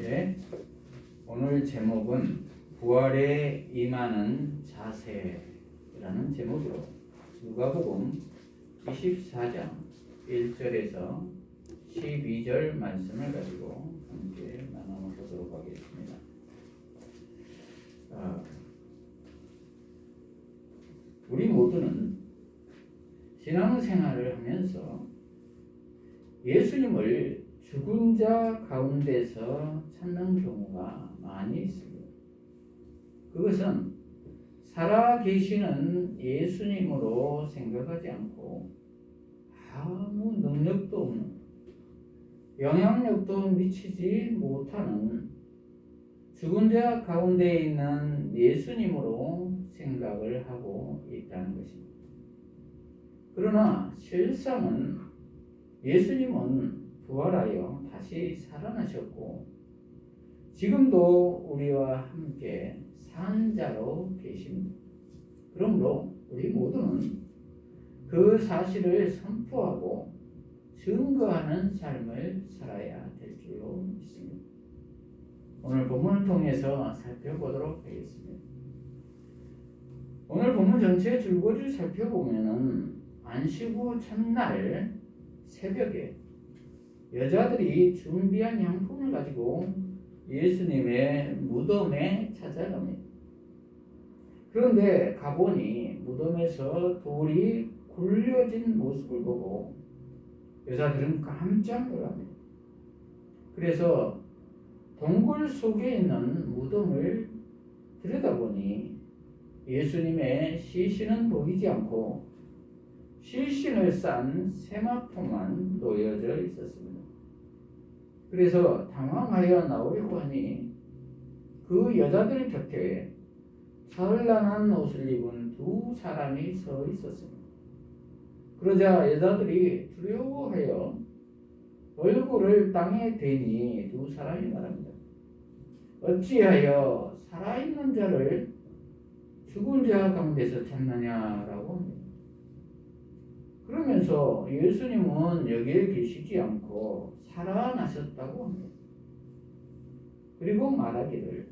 예, 오늘 제목은 부활에 임하는 자세라는 제목으로 누가복음 24장 1절에서 12절 말씀을 가지고 함께 나눠보도록 하겠습니다. 우리 모두는 신앙생활을 하면서 예수님을 죽은 자 가운데서 찾는 경우가 많이 있습니다. 그것은 살아계시는 예수님으로 생각하지 않고 아무 능력도 없는, 영향력도 미치지 못하는 죽은 자 가운데 있는 예수님으로 생각을 하고 있다는 것입니다. 그러나 실상은 예수님은 부활하여 다시 살아나셨고 지금도 우리와 함께 산 자로 계십니다. 그러므로 우리 모두는 그 사실을 선포하고 증거하는 삶을 살아야 될 줄로 믿습니다. 오늘 본문을 통해서 살펴보도록 하겠습니다. 오늘 본문 전체의 줄거리를 살펴보면은 안식 후 첫날 새벽에 여자들이 준비한 향품을 가지고 예수님의 무덤에 찾아갑니다. 그런데 가보니 무덤에서 돌이 굴려진 모습을 보고 여자들은 깜짝 놀랍니다. 그래서 동굴 속에 있는 무덤을 들여다보니 예수님의 시신은 보이지 않고 시신을 싼 세마포만 놓여져 있었습니다. 그래서 당황하여 나오려고 하니 그 여자들 곁에 찬란한 옷을 입은 두 사람이 서 있었습니다. 그러자 여자들이 두려워하여 얼굴을 땅에 대니 두 사람이 말합니다. 어찌하여 살아있는 자를 죽은 자 가운데서 찾느냐라고 합니다. 그러면서 예수님은 여기에 계시지 않고 살아나셨다고 합니다. 그리고 말하기를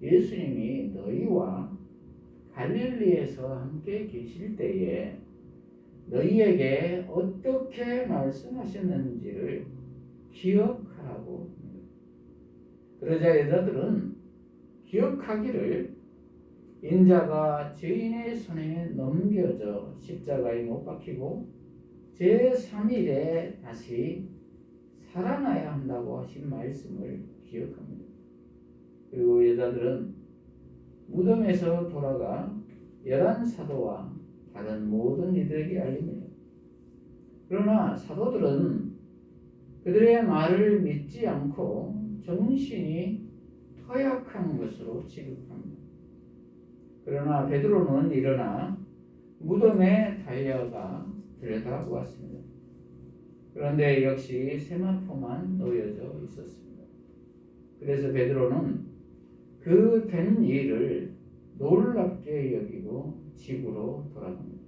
예수님이 너희와 갈릴리에서 함께 계실 때에 너희에게 어떻게 말씀하셨는지를 기억하라고 합니다. 그러자 여자들은 기억하기를 인자가 죄인의 손에 넘겨져 십자가에 못 박히고 제3일에 다시 살아나야 한다고 하신 말씀을 기억합니다. 그리고 여자들은 무덤에서 돌아가 11사도와 다른 모든 이들에게 알립니다. 그러나 사도들은 그들의 말을 믿지 않고 정신이 허약한 것으로 취급합니다. 그러나 베드로는 일어나 무덤에 달려가 들여다보았습니다. 그런데 역시 세마포만 놓여져 있었습니다. 그래서 베드로는 그 된 일을 놀랍게 여기고 집으로 돌아갑니다.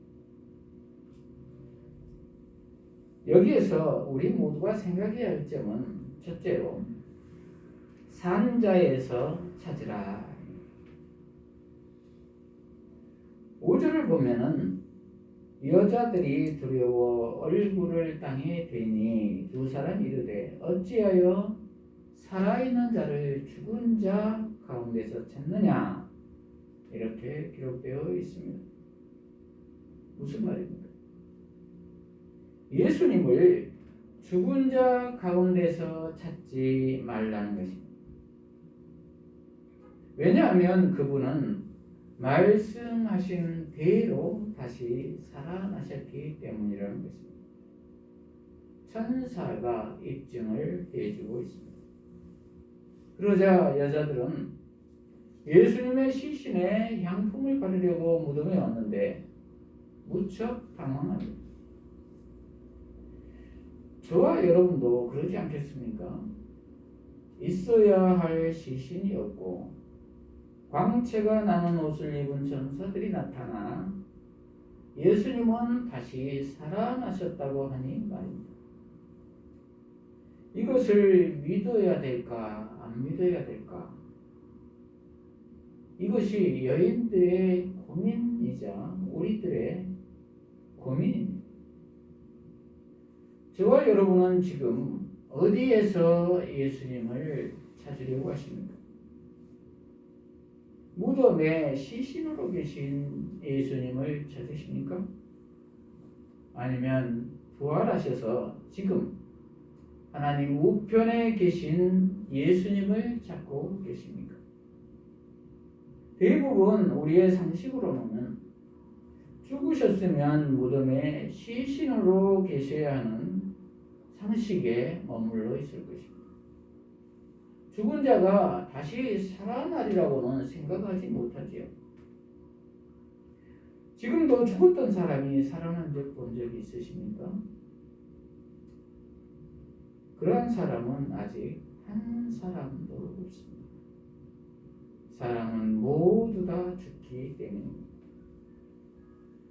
여기에서 우리 모두가 생각해야 할 점은 첫째로 산 자에서 찾으라. 5절을 보면은 여자들이 두려워 얼굴을 땅에 대니 두 사람이 이르되 어찌하여 살아있는 자를 죽은 자 가운데서 찾느냐 이렇게 기록되어 있습니다. 무슨 말입니까? 예수님을 죽은 자 가운데서 찾지 말라는 것입니다. 왜냐하면 그분은 말씀하신 대로 다시 살아나셨기 때문이라는 것입니다. 천사가 입증을 해주고 있습니다. 그러자 여자들은 예수님의 시신에 향품을 바르려고 무덤에 왔는데 무척 당황합니다. 저와 여러분도 그러지 않겠습니까? 있어야 할 시신이 없고 광채가 나는 옷을 입은 천사들이 나타나 예수님은 다시 살아나셨다고 하니 말입니다. 이것을 믿어야 될까 안 믿어야 될까? 이것이 여인들의 고민이자 우리들의 고민입니다. 저와 여러분은 지금 어디에서 예수님을 찾으려고 하십니까? 무덤에 시신으로 계신 예수님을 찾으십니까? 아니면 부활하셔서 지금 하나님 우편에 계신 예수님을 찾고 계십니까? 대부분 우리의 상식으로는 죽으셨으면 무덤에 시신으로 계셔야 하는 상식에 머물러 있을 것입니다. 죽은 자가 다시 살아나리라고는 생각하지 못하지요. 지금도 죽었던 사람이 살아난 적 본 적이 있으십니까? 그러한 사람은 아직 한 사람도 없습니다. 사람은 모두 다 죽기 때문입니다.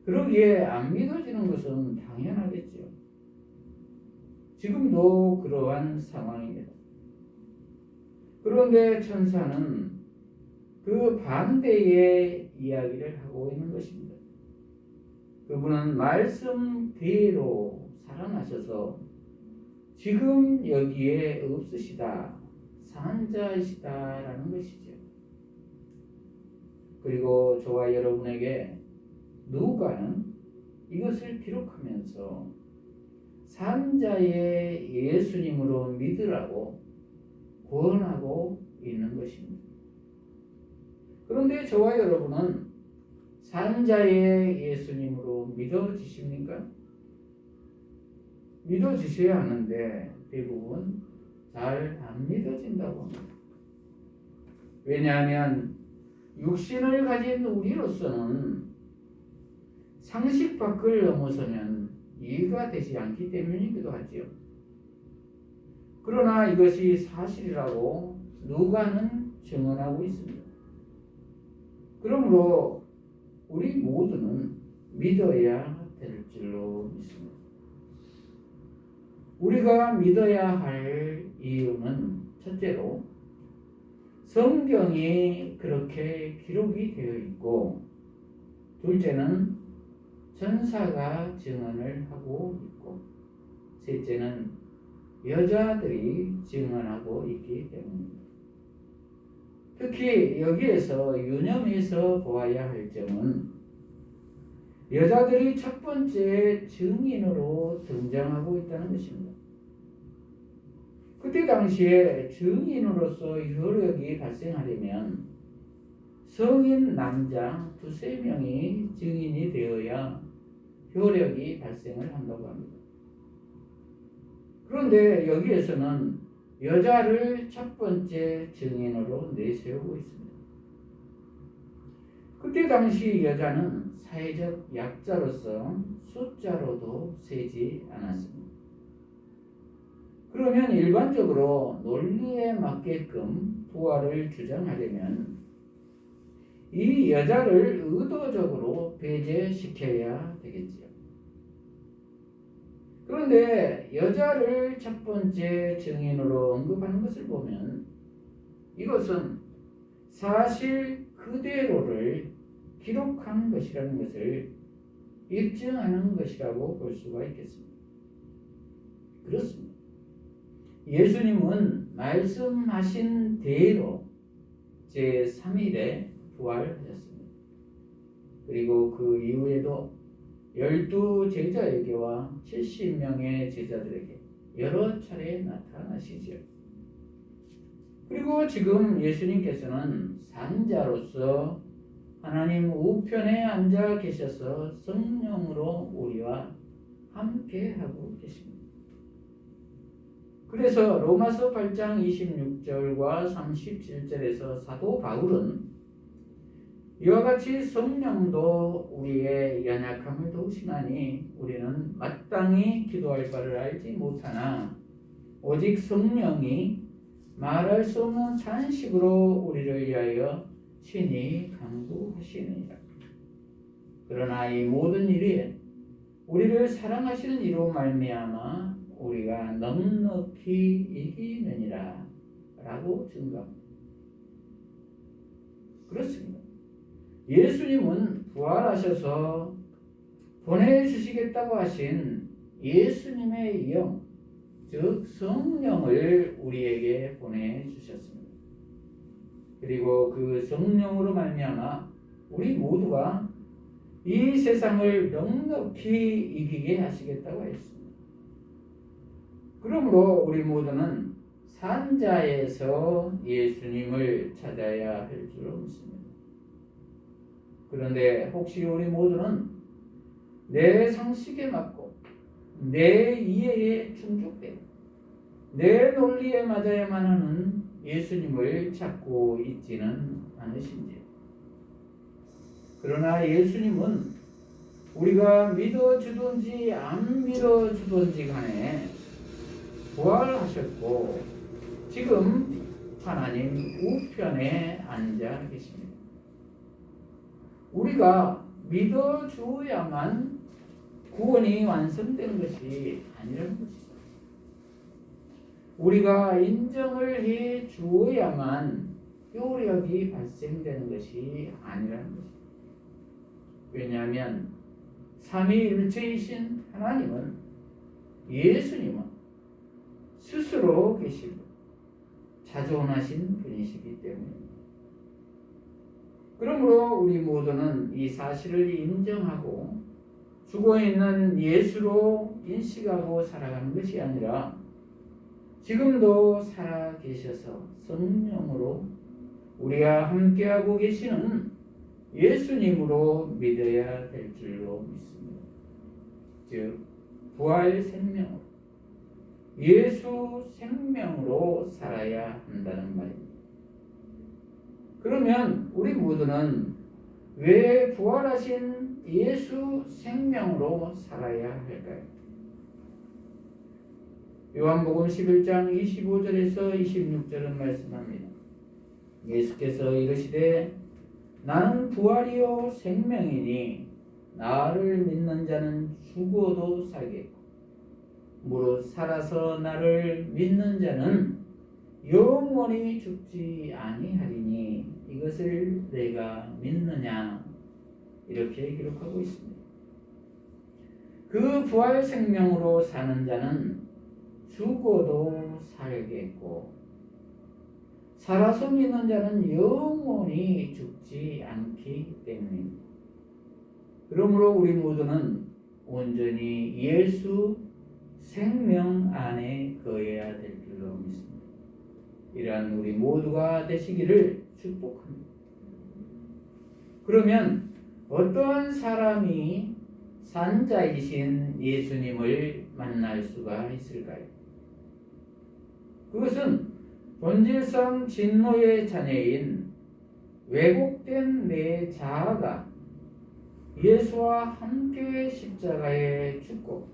그러기에 안 믿어지는 것은 당연하겠죠. 지금도 그러한 상황입니다. 그런데 천사는 그 반대의 이야기를 하고 있는 것입니다. 그분은 말씀대로 살아나셔서 지금 여기에 없으시다, 산자이시다라는 것이죠. 그리고 저와 여러분에게 누가는 이것을 기록하면서 산자의 예수님으로 믿으라고 권하고 있는 것입니다. 그런데 저와 여러분은 산자의 예수님으로 믿어지십니까? 믿어지셔야 하는데 대부분 잘 안 믿어진다고 합니다. 왜냐하면 육신을 가진 우리로서는 상식 밖을 넘어서면 이해가 되지 않기 때문이기도 하지요. 그러나 이것이 사실이라고 누가는 증언하고 있습니다. 그러므로 우리 모두는 믿어야 될 줄로 믿습니다. 우리가 믿어야 할 이유는 첫째로 성경이 그렇게 기록이 되어 있고, 둘째는 천사가 증언을 하고 있고, 셋째는 여자들이 증언하고 있기 때문입니다. 특히 여기에서 유념해서 보아야 할 점은 여자들이 첫 번째 증인으로 등장하고 있다는 것입니다. 그때 당시에 증인으로서 효력이 발생하려면 성인 남자 두세 명이 증인이 되어야 효력이 발생을 한다고 합니다. 그런데 여기에서는 여자를 첫 번째 증인으로 내세우고 있습니다. 그때 당시 여자는 사회적 약자로서 숫자로도 세지 않았습니다. 그러면 일반적으로 논리에 맞게끔 부활을 주장하려면 이 여자를 의도적으로 배제시켜야 되겠지요. 그런데 여자를 첫 번째 증인으로 언급하는 것을 보면 이것은 사실 그대로를 기록한 것이라는 것을 입증하는 것이라고 볼 수가 있겠습니다. 그렇습니다. 예수님은 말씀하신 대로 제3일에 부활하셨습니다. 그리고 그 이후에도 12제자에게와 70명의 제자들에게 여러 차례 나타나시죠. 그리고 지금 예수님께서는 산자로서 하나님 우편에 앉아 계셔서 성령으로 우리와 함께하고 계십니다. 그래서 로마서 8장 26절과 37절에서 사도 바울은 이와 같이 성령도 우리의 연약함을 도우시나니 우리는 마땅히 기도할 바를 알지 못하나 오직 성령이 말할 수 없는 탄식으로 우리를 위하여 친히 간구하시느니라. 그러나 이 모든 일이 우리를 사랑하시는 이로 말미암아 우리가 넉넉히 이기느니라 라고 증거합니다. 그렇습니다. 예수님은 부활하셔서 보내주시겠다고 하신 예수님의 영, 즉 성령을 우리에게 보내주셨습니다. 그리고 그 성령으로 말미암아 우리 모두가 이 세상을 넉넉히 이기게 하시겠다고 했습니다. 그러므로 우리 모두는 산자에서 예수님을 찾아야 할 줄로 믿습니다. 그런데 혹시 우리 모두는 내 상식에 맞고 내 이해에 충족되고 내 논리에 맞아야만 하는 예수님을 찾고 있지는 않으신지요? 그러나 예수님은 우리가 믿어주든지 안 믿어주든지 간에 부활하셨고 지금 하나님 우편에 앉아 계십니다. 우리가 믿어주어야만 구원이 완성된 것이 아니라는 것입니다. 우리가 인정을 해 주어야만 효력이 발생되는 것이 아니라는 것입니다. 왜냐하면 삼위일체이신 하나님은 예수님은 스스로 계시고 자존하신 분이시기 때문입니다. 그러므로 우리 모두는 이 사실을 인정하고 죽어있는 예수로 인식하고 살아가는 것이 아니라 지금도 살아계셔서 성령으로 우리와 함께하고 계시는 예수님으로 믿어야 될 줄로 믿습니다. 즉 부활 생명으로 예수 생명으로 살아야 한다는 말입니다. 그러면 우리 모두는 왜 부활하신 예수 생명으로 살아야 할까요? 요한복음 11장 25절에서 26절은 말씀합니다. 예수께서 이르시되 나는 부활이요 생명이니 나를 믿는 자는 죽어도 살겠고 무릇 살아서 나를 믿는 자는 영원히 죽지 아니하리니 이것을 내가 믿느냐 이렇게 기록하고 있습니다. 그 부활 생명으로 사는 자는 죽어도 살겠고 살아서 믿는 자는 영원히 죽지 않기 때문입니다. 그러므로 우리 모두는 온전히 예수 생명 안에 거해야 될 줄로 믿습니다. 이러한 우리 모두가 되시기를 축복합니다. 그러면 어떠한 사람이 산자이신 예수님을 만날 수가 있을까요? 그것은 본질상 진노의 자녀인 왜곡된 내 자아가 예수와 함께 십자가에 죽고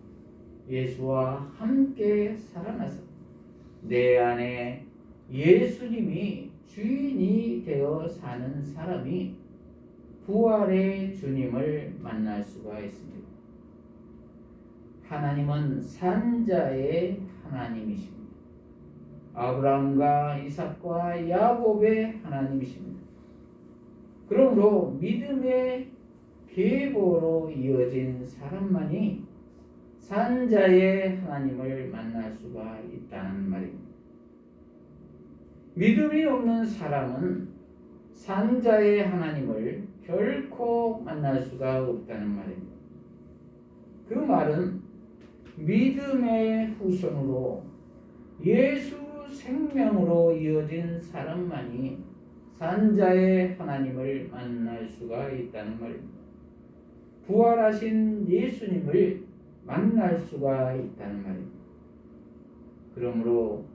예수와 함께 살아나서 내 안에 예수님이 주인이 되어 사는 사람이 부활의 주님을 만날 수가 있습니다. 하나님은 산자의 하나님이십니다. 아브라함과 이삭과 야곱의 하나님이십니다. 그러므로 믿음의 계보로 이어진 사람만이 산자의 하나님을 만날 수가 있다는 말입니다. 믿음이 없는 사람은 산자의 하나님을 결코 만날 수가 없다는 말입니다. 그 말은 믿음의 후손으로 예수 생명으로 이어진 사람만이 산자의 하나님을 만날 수가 있다는 말입니다. 부활하신 예수님을 만날 수가 있다는 말입니다. 그러므로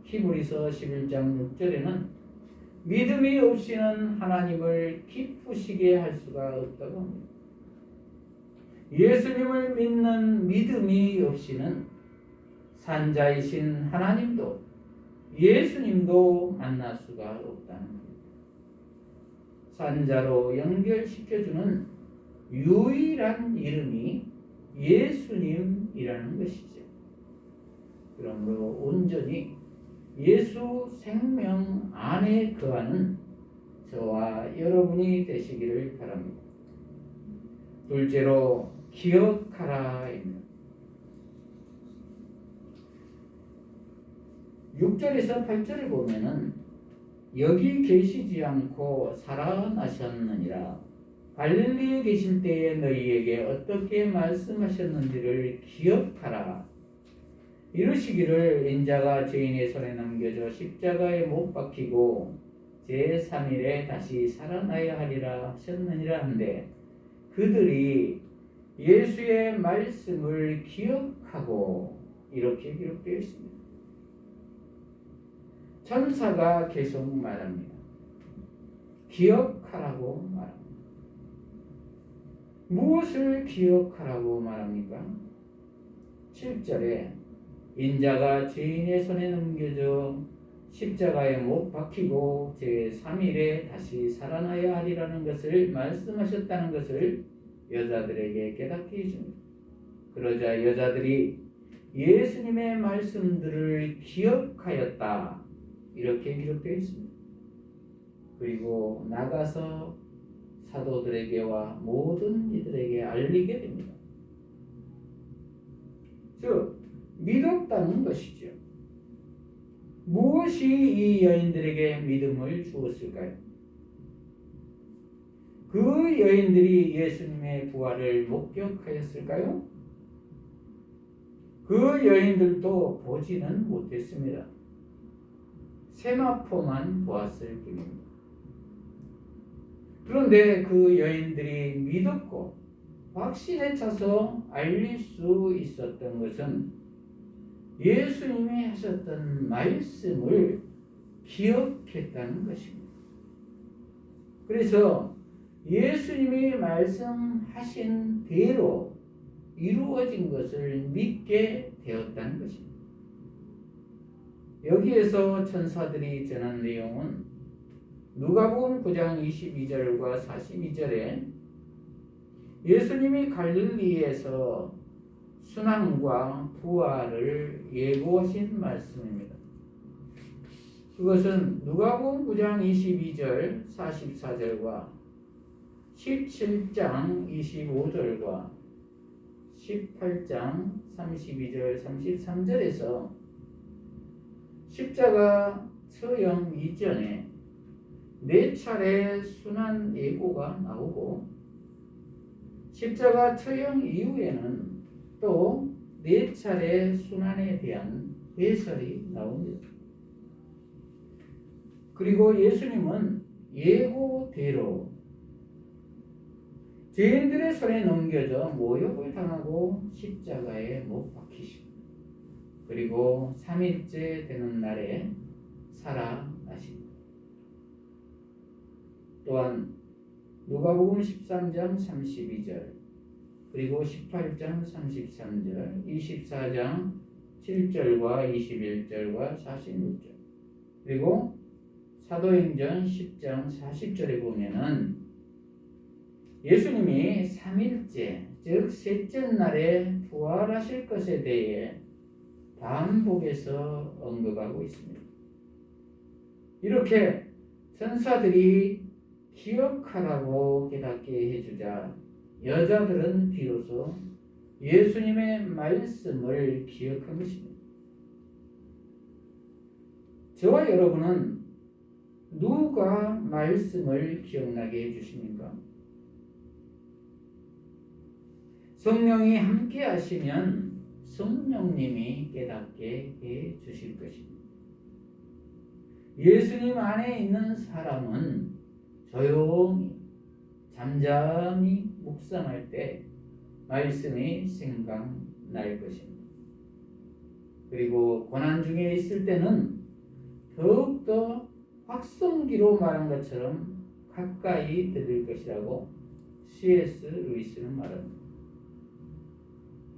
히브리서 11장 6절에는 믿음이 없이는 하나님을 기쁘시게 할 수가 없다고 합니다. 예수님을 믿는 믿음이 없이는 산자이신 하나님도 예수님도 만날 수가 없다는 겁니다. 산자로 연결시켜주는 유일한 이름이 예수님이라는 것이죠. 그러므로 온전히 예수 생명 안에 거하는 저와 여러분이 되시기를 바랍니다. 둘째로 기억하라입니다. 6절에서 8절을 보면은 여기 계시지 않고 살아나셨느니라. 갈릴리에 계실 때에 너희에게 어떻게 말씀하셨는지를 기억하라. 이르시기를 인자가 죄인의 손에 넘겨져 십자가에 못 박히고 제3일에 다시 살아나야 하리라 하셨느니라 한데, 그들이 예수의 말씀을 기억하고 이렇게 기록되어 있습니다. 천사가 계속 말합니다. 기억하라고 말합니다. 무엇을 기억하라고 말합니까? 7절에 인자가 죄인의 손에 넘겨져 십자가에 못 박히고 제3일에 다시 살아나야 하리라는 것을 말씀하셨다는 것을 여자들에게 깨닫게 해줍니다. 그러자 여자들이 예수님의 말씀들을 기억하였다, 이렇게 기록되어 있습니다. 그리고 나가서 사도들에게와 모든 이들에게 알리게 됩니다. 즉 믿었다는 것이죠. 무엇이 이 여인들에게 믿음을 주었을까요? 그 여인들이 예수님의 부활을 목격하였을까요? 그 여인들도 보지는 못했습니다. 세마포만 보았을 뿐입니다. 그런데 그 여인들이 믿었고 확신에 차서 알릴 수 있었던 것은 예수님이 하셨던 말씀을 기억했다는 것입니다. 그래서 예수님이 말씀하신 대로 이루어진 것을 믿게 되었다는 것입니다. 여기에서 천사들이 전한 내용은 누가복음 9장 22절과 42절에 예수님이 갈릴리에서 순환과 부활을 예고하신 말씀입니다. 그것은 누가복음 9장 22절 44절과 17장 25절과 18장 32절 33절에서 십자가 처형 이전에 4차례 순환 예고가 나오고, 십자가 처형 이후에는 또 4차례 순환에 대한 해설이 나옵니다. 그리고 예수님은 예고대로 죄인들의 손에 넘겨져 모욕을 당하고 십자가에 못 박히시고, 그리고 3일째 되는 날에 살아나십니다. 또한 누가복음 13장 32절, 그리고 18장 33절, 24장 7절과 21절과 46절, 그리고 사도행전 10장 40절에 보면은 예수님이 3일째, 즉 셋째 날에 부활하실 것에 대해 반복해서 언급하고 있습니다. 이렇게 천사들이 기억하라고 깨닫게 해주자 여자들은 비로소 예수님의 말씀을 기억한 것입니다. 저와 여러분은 누가 말씀을 기억나게 해주십니까? 성령이 함께 하시면 성령님이 깨닫게 해 주실 것입니다. 예수님 안에 있는 사람은 조용히 잠잠히 묵상할 때 말씀이 생각날 것입니다. 그리고 고난 중에 있을 때는 더욱더 확성기로 말한 것처럼 가까이 들을 것이라고 C.S. 루이스는 말합니다.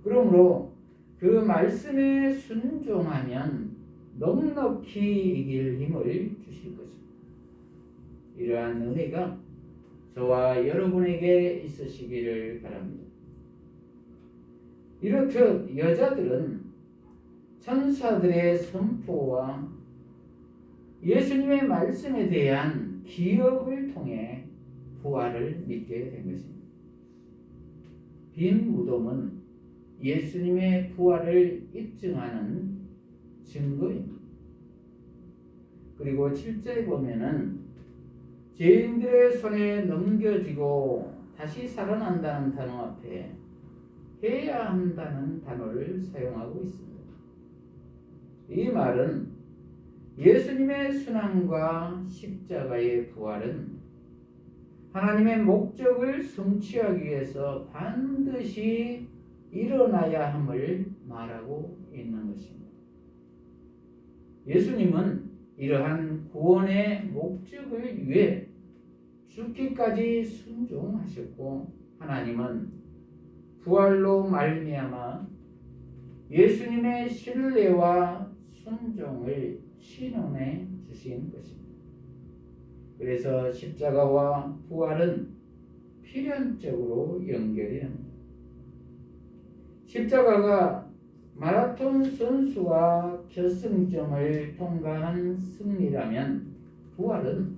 그러므로 그 말씀에 순종하면 넉넉히 이길 힘을 주실 것입니다. 이러한 은혜가 저와 여러분에게 있으시기를 바랍니다. 이렇듯 여자들은 천사들의 선포와 예수님의 말씀에 대한 기억을 통해 부활을 믿게 된 것입니다. 빈 무덤은 예수님의 부활을 입증하는 증거입니다. 그리고 7절에 보면은 죄인들의 손에 넘겨지고 다시 살아난다는 단어 앞에 해야 한다는 단어를 사용하고 있습니다. 이 말은 예수님의 순환과 십자가의 부활은 하나님의 목적을 성취하기 위해서 반드시 일어나야 함을 말하고 있는 것입니다. 예수님은 이러한 구원의 목적을 위해 죽기까지 순종하셨고, 하나님은 부활로 말미암아 예수님의 신뢰와 순종을 신원해 주신 것입니다. 그래서 십자가와 부활은 필연적으로 연결이 됩니다. 십자가가 마라톤 선수와 결승점을 통과한 승리라면, 부활은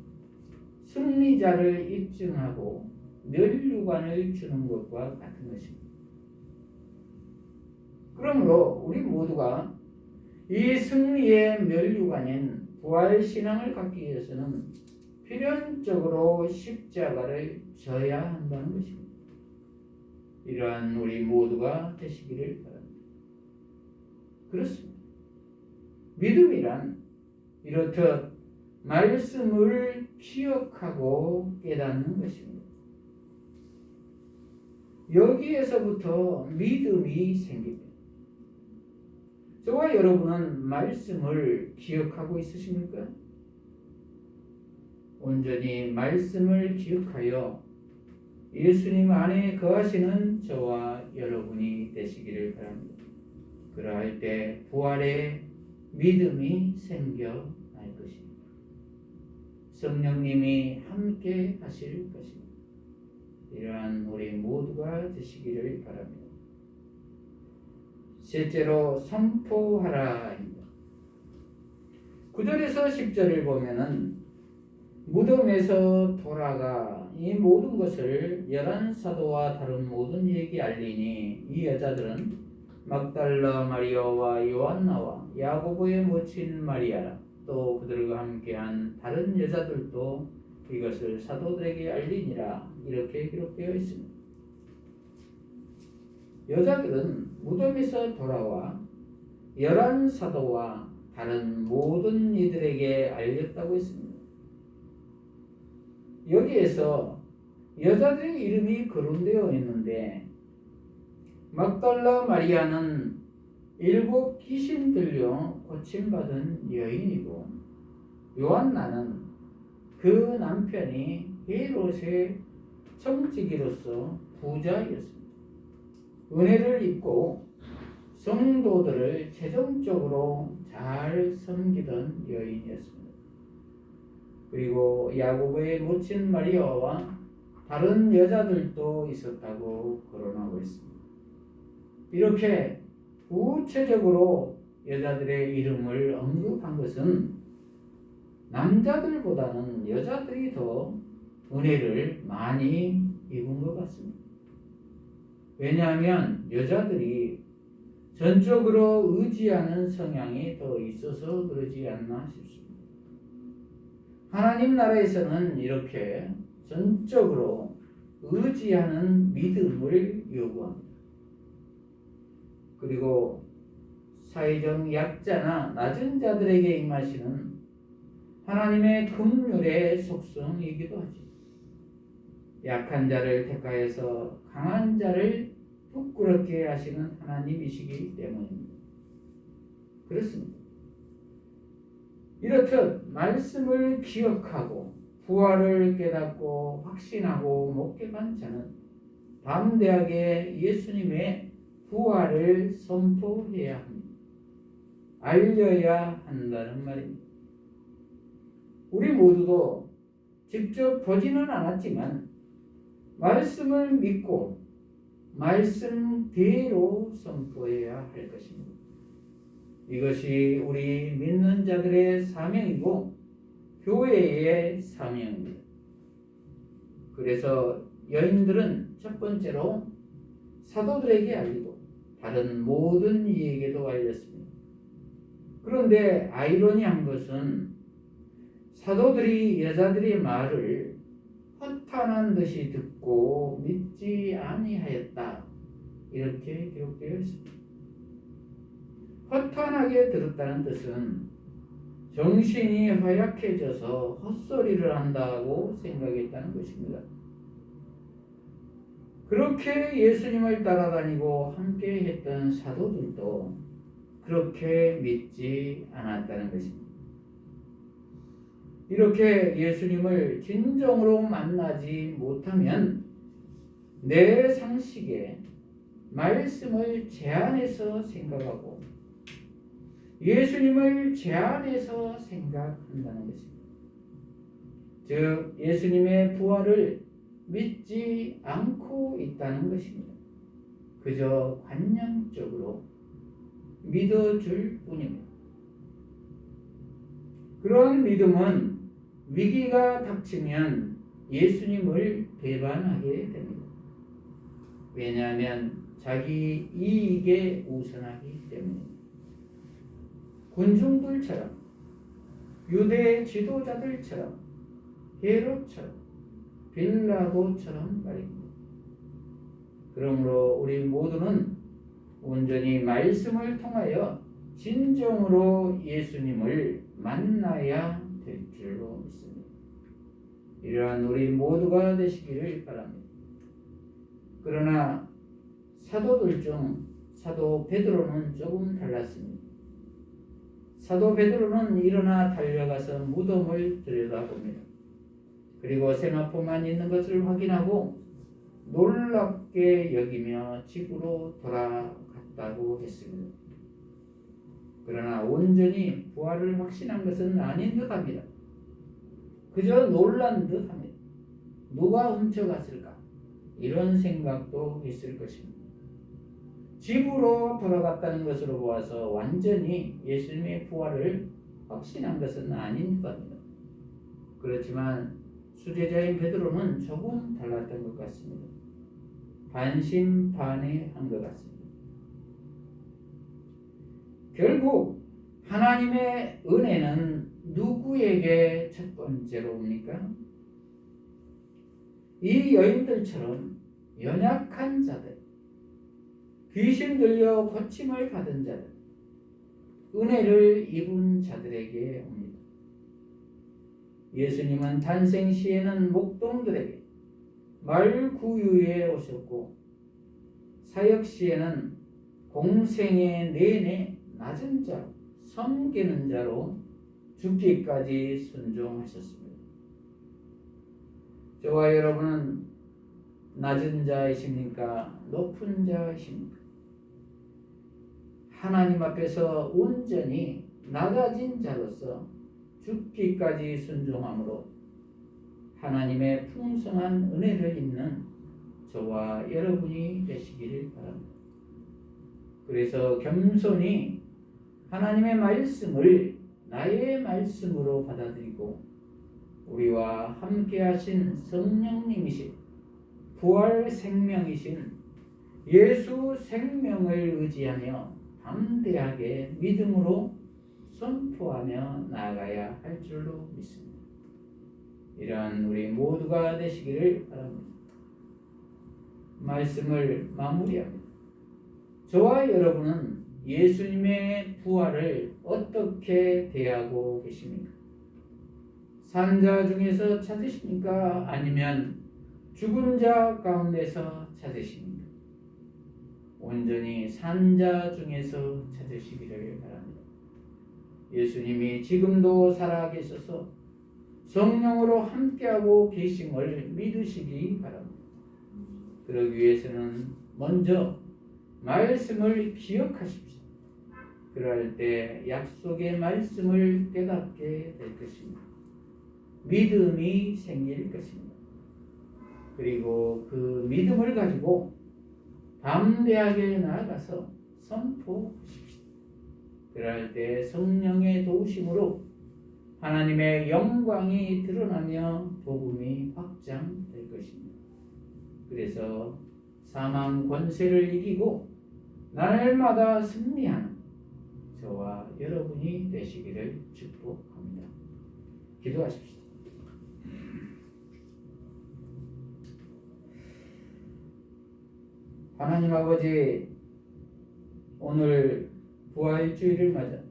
승리자를 입증하고 면류관을 주는 것과 같은 것입니다. 그러므로 우리 모두가 이 승리의 면류관인 부활신앙을 갖기 위해서는 필연적으로 십자가를 져야 한다는 것입니다. 이러한 우리 모두가 되시기를 바랍니다. 그렇습니다. 믿음이란 이렇듯 말씀을 기억하고 깨닫는 것입니다. 여기에서부터 믿음이 생깁니다. 저와 여러분은 말씀을 기억하고 있으십니까? 온전히 말씀을 기억하여 예수님 안에 거하시는 저와 여러분이 되시기를 바랍니다. 그러할 때 부활의 믿음이 생겨날 것입니다. 성령님이 함께 하실 것입니다. 이러한 우리 모두가 되시기를 바랍니다. 셋째로 선포하라입니다. 9절에서 10절을 보면은 무덤에서 돌아가 이 모든 것을 11사도와 다른 모든 이에게 알리니, 이 여자들은 막달라 마리아와 요한나와 야고보의 모친 마리아라, 또 그들과 함께한 다른 여자들도 이것을 사도들에게 알리니라, 이렇게 기록되어 있습니다. 여자들은 무덤에서 돌아와 11사도와 다른 모든 이들에게 알렸다고 했습니다. 여기에서 여자들의 이름이 거론되어 있는데, 막달라 마리아는 7 귀신 들려 고침받은 여인이고, 요한나는 그 남편이 헤롯의 청지기로서 부자였습니다. 은혜를 입고 성도들을 재정적으로 잘 섬기던 여인이었습니다. 그리고 야고보의 모친 마리아와 다른 여자들도 있었다고 거론하고 있습니다. 이렇게 구체적으로 여자들의 이름을 언급한 것은 남자들보다는 여자들이 더 은혜를 많이 입은 것 같습니다. 왜냐하면 여자들이 전적으로 의지하는 성향이 더 있어서 그러지 않나 싶습니다. 하나님 나라에서는 이렇게 전적으로 의지하는 믿음을 요구합니다. 그리고 사회적 약자나 낮은 자들에게 임하시는 하나님의 긍휼의 속성이기도 하죠. 약한 자를 택하여서 강한 자를 부끄럽게 하시는 하나님이시기 때문입니다. 그렇습니다. 이렇듯 말씀을 기억하고 부활을 깨닫고 확신하고 목격한 자는 담대하게 예수님의 부활을 선포해야 합니다. 알려야 한다는 말입니다. 우리 모두도 직접 보지는 않았지만 말씀을 믿고 말씀대로 선포해야 할 것입니다. 이것이 우리 믿는 자들의 사명이고 교회의 사명입니다. 그래서 여인들은 첫 번째로 사도들에게 알리고 다른 모든 이에게도 알렸습니다. 그런데 아이러니한 것은 사도들이 여자들의 말을 허탄한 듯이 듣고 믿지 아니하였다. 이렇게 기록되어 있습니다. 허탄하게 들었다는 뜻은 정신이 허약해져서 헛소리를 한다고 생각했다는 것입니다. 그렇게 예수님을 따라다니고 함께 했던 사도들도 그렇게 믿지 않았다는 것입니다. 이렇게 예수님을 진정으로 만나지 못하면 내 상식에 말씀을 제한해서 생각하고 예수님을 제한해서 생각한다는 것입니다. 즉 예수님의 부활을 믿지 않고 있다는 것입니다. 그저 관념적으로 믿어줄 뿐입니다. 그런 믿음은 위기가 닥치면 예수님을 배반하게 됩니다. 왜냐하면 자기 이익에 우선하기 때문입니다. 군중들처럼, 유대 지도자들처럼, 헤롯처럼, 빌라도처럼 말입니다. 그러므로 우리 모두는 온전히 말씀을 통하여 진정으로 예수님을 만나야 될 줄로 믿습니다. 이러한 우리 모두가 되시기를 바랍니다. 그러나 사도들 중 사도 베드로는 조금 달랐습니다. 사도 베드로는 일어나 달려가서 무덤을 들여다봅니다. 그리고 세마포만 있는 것을 확인하고 놀랍게 여기며 집으로 돌아갔다고 했습니다. 그러나 온전히 부활을 확신한 것은 아닌 듯합니다. 그저 놀란 듯합니다. 누가 훔쳐갔을까? 이런 생각도 있을 것입니다. 집으로 돌아갔다는 것으로 보아서 완전히 예수님의 부활을 확신한 것은 아닌 겁니다. 그렇지만 수제자인 베드로는 조금 달랐던 것 같습니다. 반신반의한 것 같습니다. 결국 하나님의 은혜는 누구에게 첫 번째로 옵니까? 이 여인들처럼 연약한 자들, 귀신 들려 고침을 받은 자들, 은혜를 입은 자들에게 옵니다. 예수님은 탄생 시에는 목동들에게 말구유에 오셨고 사역 시에는 공생의 내내 낮은 자, 섬기는 자로 죽기까지 순종하셨습니다. 저와 여러분은 낮은 자이십니까? 높은 자이십니까? 하나님 앞에서 온전히 낮아진 자로서 죽기까지 순종함으로 하나님의 풍성한 은혜를 입는 저와 여러분이 되시기를 바랍니다. 그래서 겸손히 하나님의 말씀을 나의 말씀으로 받아들이고 우리와 함께 하신 성령님이신 부활 생명이신 예수 생명을 의지하며 담대하게 믿음으로 선포하며 나아가야 할 줄로 믿습니다. 이러한 우리 모두가 되시기를 바랍니다. 말씀을 마무리합니다. 저와 여러분은 예수님의 부활을 어떻게 대하고 계십니까? 산 자 중에서 찾으십니까? 아니면 죽은 자 가운데서 찾으십니까? 온전히 산 자 중에서 찾으시기를 바랍니다. 예수님이 지금도 살아계셔서 성령으로 함께하고 계심을 믿으시기 바랍니다. 그러기 위해서는 먼저 말씀을 기억하십시오. 그럴 때 약속의 말씀을 깨닫게 될 것입니다. 믿음이 생길 것입니다. 그리고 그 믿음을 가지고 담대하게 나아가서 선포하십시오. 그럴 때 성령의 도우심으로 하나님의 영광이 드러나며 복음이 확장될 것입니다. 그래서 사망 권세를 이기고 날마다 승리하는 저와 여러분이 되시기를 축복합니다. 기도하십시오. 하나님 아버지, 오늘 부활주의를 맞아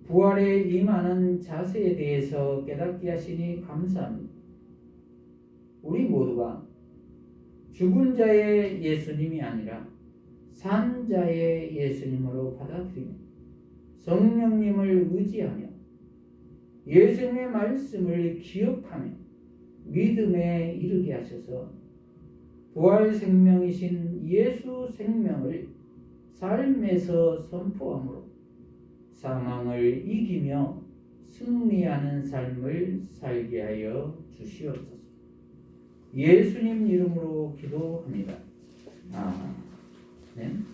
부활에 임하는 자세에 대해서 깨닫게 하시니 감사합니다. 우리 모두가 죽은 자의 예수님이 아니라 산 자의 예수님으로 받아들이며 성령님을 의지하며 예수님의 말씀을 기억하며 믿음에 이르게 하셔서 부활 생명이신 예수 생명을 삶에서 선포함으로 사망을 이기며 승리하는 삶을 살게 하여 주시옵소서. 예수님 이름으로 기도합니다. 아멘.